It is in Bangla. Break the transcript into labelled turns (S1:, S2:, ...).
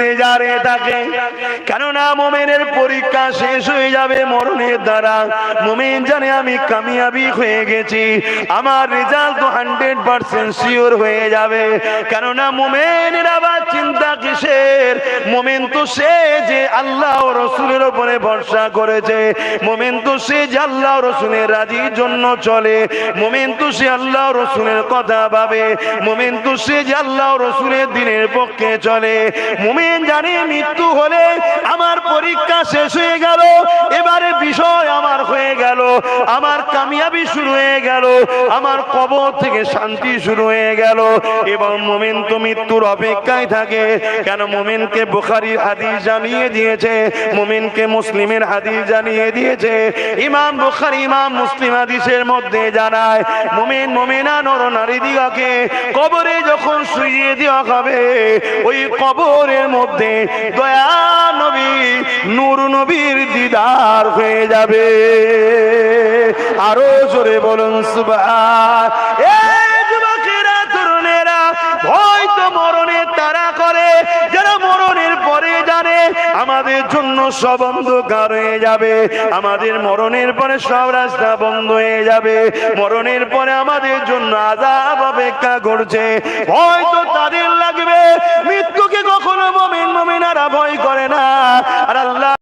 S1: ইন্তজারে থাকে। কেননা মুমিনের পরীক্ষা শেষ হয়ে যাবে মরণের দ্বারা। মুমিন জানে আমি কামিয়াবি হয়ে গেছি, আমার রেজাল্ট তো 100% শিওর হয়ে যাবে। কেননা মুমিনের আবার চিন্তা কিসের? মুমিন তো সে যে আল্লাহ ও রাসূলের উপরে ভরসা করেছে, মুমিন তো সে যে আল্লাহ ও রাসূলের রাজির জন্য চলে, মুমিন তো সে আল্লাহ ও রাসূলের কথা ভাবে, মুমিন তো সে যে আল্লাহ ও রাসূলের দ্বীনের পক্ষে চলে। মুমিন জানে মৃত্যু হলে আমার পরীক্ষা শেষ হয়ে গেল, এবারে বিষয় আমার হয়ে গেল, আমার কামিয়াবি শুরু হয়ে গেল, আমার কবর থেকে শান্তি শুরু হয়ে গেল। এবং মুমিন তো মৃত্যুর অপেক্ষায় থাকে। কেন? মুমিনকে বুখারীর হাদিস জানিয়ে দিয়েছে, মুমিনকে মুসলিমের হাদিস জানিয়ে দিয়েছে। ইমাম বুখারী ইমাম মুসলিম হাদিসের মধ্যে জানায়, মুমিন মুমিনা নর নারী দিগকে কবরে যখন শুইয়ে দেওয়া হবে, ওই কবরের মধ্যে দয়া নবী নূর নবীর দিদার হয়ে যাবে। আরো জোরে বলুন সুবহান। এই যুবকেরা তরুণেরা হয়তো মরণের তাড়া করে, যারা মরণের পরে জানে আমাদের জন্য সব অন্ধকার হয়ে যাবে, আমাদের মরণের পরে সব রাস্তা বন্ধ হয়ে যাবে, মরণের পরে আমাদের জন্য আযাব অপেক্ষা করছে, হয়তো তাদের লাগবে। মৃত্যুকে কখনো মুমিন মুমিনারা ভয় করে না। আর আল্লাহ